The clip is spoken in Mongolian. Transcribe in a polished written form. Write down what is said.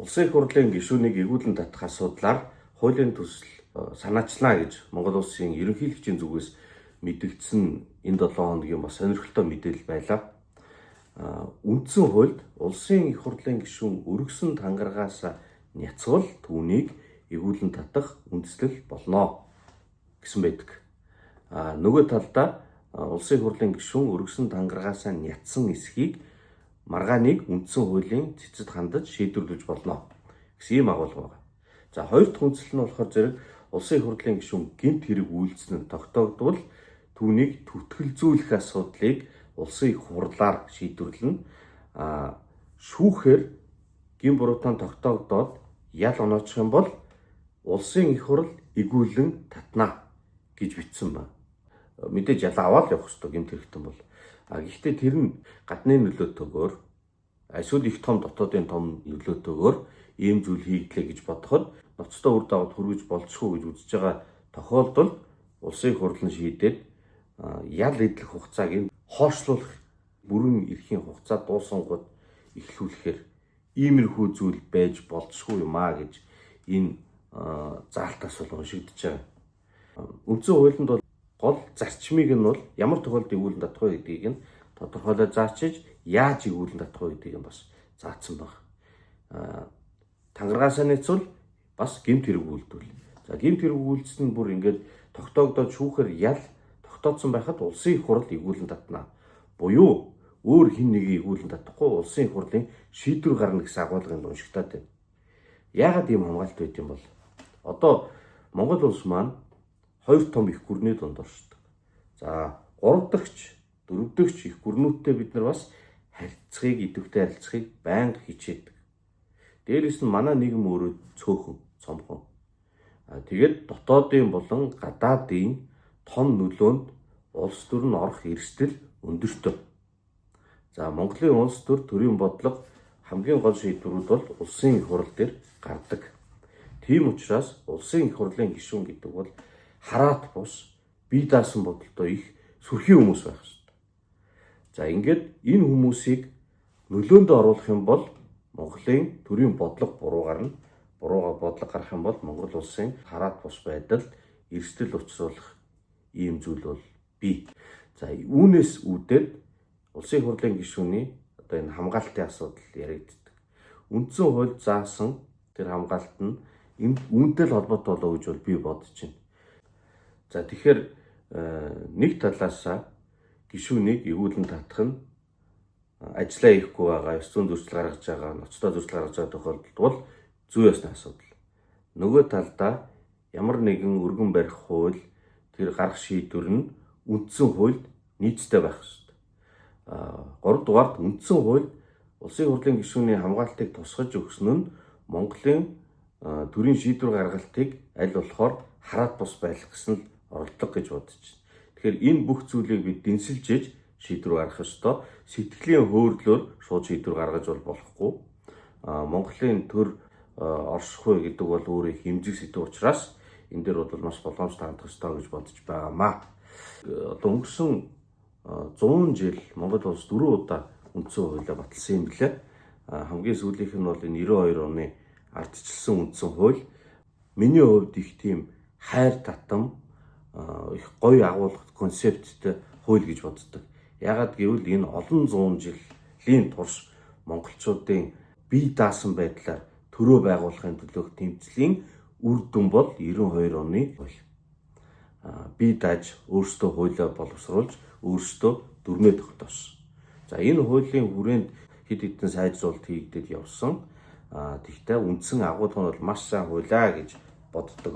Улсын их хурлын гишүүнийг эргүүлэн татах асуудлаар хуулийн төсөл санаачлаа гэж Монгол улсын ерөнхийлөгчийн зүгээс мэдэгдсэн энэ 7 хоногийн бас сонирхолтой мэдээлэл байлаа. Үндсэн хуульд улсын их хурлын гишүүн өргөсөн тангарагаас няцвал түүнийг эргүүлэн татах үндэслэл болно гэсэн байдаг. Нөгөө талдаа улсын их хурлын гишүүн өргөсөн тангарагаас нятсан эсхийг маргааныг үндсэн хуулийн цэцэд хандаж шийдвэрлэж болно гэсэн ийм агуулга байна. За хоёр дахь үндсэл нь болохоор зэрэг улсын их хурлын гишүүн гэмт хэрэг үйлдсэн нь тогтоогдвол түүнийг түтгэлзүүлэх асуудлыг улсын их хурлаар шийдвэрлэнэ. Шүүхээр гин буруутан тогтоогдоод ял оноочих юм бол улсын их хурл эргүүлэн татна гэж бичсэн байна. Мэдээж ял аваад явах хэрэгтэй гэмт хэрэгтэн бол. Гэхдээ тэр нь гадны нөлөөтэйгээр эсвэл их том дотоодын том нөлөөтэйгээр ийм зүйл хийгдлээ гэж бодоход ноцтой үр дагавар хүргэж болчихгүй гэж үзэж байгаа тохиолдолд улсын их хурл нь шийдээд ял эдлэх хугацааг хоошлуулах бүрэн эрхийн хугацаа дуусангууд эхлүүлэхээр иймэрхүү зүйл байж болцгүй юм аа гэж энэ заалтаас бол уншигдэж байгаа. Үндсэн хуулинд бол гол зарчмыг нь бол ямар тохиолдолд эргүүлэн татах вэ гэдгийг нь тодорхойлоод заачиж яаж эргүүлэн татах вэ гэдгийг нь бас заасан байна. Тангарагаас нэцвэл бас гэмт хэрэг үйлдвэл. За гэмт хэрэг үйлдсэн нь бүр ингээд тогтоогдоод шүүхээр ял тогтоодсон байхад улсын их хурл эргүүлэн татна. Буюу өөр хэн нэгийг эргүүлэн татахгүй улсын их хурлын шийдвэр гарна гэсэн агуулгын уншигтаад байна. Яагаад ийм хамгаалт байт юм бол? Одоо Монгол улс маань хоёр том их гүрний дунд оршдог. За 3 дахьч 4 дахьч их гүрнүүдтэй бид нар бас харилцахыг, идэвхтэй харилцахыг байнга хичээдэг. Дээрээс нь манай нийгэм өөрөө цөөхөн, цомхон. Тэгээд дотоодын болон гадаадын том нөлөөнд улс төр нь орох эрсдэл өндөртэй. За Монголын улс төр төрийн бодлого хамгийн гол шийдвэрүүд бол улсын их хурл дээр гардаг. Тийм учраас улсын их хурлын гишүүн гэдэг бол хараат бус, бие даасан бодолтой их сүрхий хүмүүс байх хэрэгтэй. За ингээд энэ хүмүүсийг нөлөөнд оруулах юм бол Монголын төрийн бодлого буруу гарна. Бурууга бодлого гарах юм бол Монгол улсын хараат бус байдалд эрсдэл учруулах ийм зүйл бол бий. За үүнээс үүдээд улсын их хурлын гишүүний одоо энэ хамгаалтын асуудал яригддаг. Үндсэн хууль заасан тэр хамгаалт нь үүнтэй л холбоотой болоо гэж бол би бодож байна. За тэгэхээр нэг талаас гишүүнийг эргүүлэн татах нь ажиллаа хийхгүй байгаа, ёс зүйн зөрчил гаргаж байгаа, ноцтой зөрчил гаргаж байгаа тохиолдолд бол зүй ёсны асуудал. Нөгөө талдаа ямар нэгэн өргөн барих хууль тэр гарах шийдвэр нь үндсэн хуульд нийцтэй байх ёстой. 3 дугаарт үндсэн хууль улсын хурлын гишүүний хамгаалтыг тусгаж өгсөн нь Монголын төрийн шийдвэр гаргалтыг аль болохоор хараат бус байлгах гэсэн л оролдлого гэж бодож байна. Тэгэхээр энэ бүх зүйлийг бид дэнсэлжээж шийдвэр гаргах ёстой. Сэтгэлийн хөөрдлөөр шууд шийдвэр гаргаж болохгүй. Монголын төр оршихгүй гэдэг бол өөрөө хэмжиг сэдв учраас энэ дээр бол маш боломжтой хандах ёстой гэж бодож байгаамаа. Одоо өнгөрсөн 100 жил Монгол улс 4 удаа үндсэн хуулиа баталсан юм билээ. Хамгийн сүүлийнх нь бол энэ 92 оны ардчилсан үндсэн хууль. Миний хувьд их тийм хайр татам их гоё агуулгад концепттэй хууль гэж боддог. Ягаад гэвэл энэ олон 100 жилийн турш монголчуудын бие даасан байдлаар төрөө байгуулахын төлөөх тэмцлийн үр дүн бол 92 оны хууль. Бие дааж өөрсдөө хуулиа боловсруулж өөрсдөө дүрмээ тогтоосон. За энэ хуулийн хүрээнд хэд хэдэн сайжруулалт хийгдэж явсан. Тэгвэл үндсэн агуулга нь бол маш сайн хуулиа гэж боддог.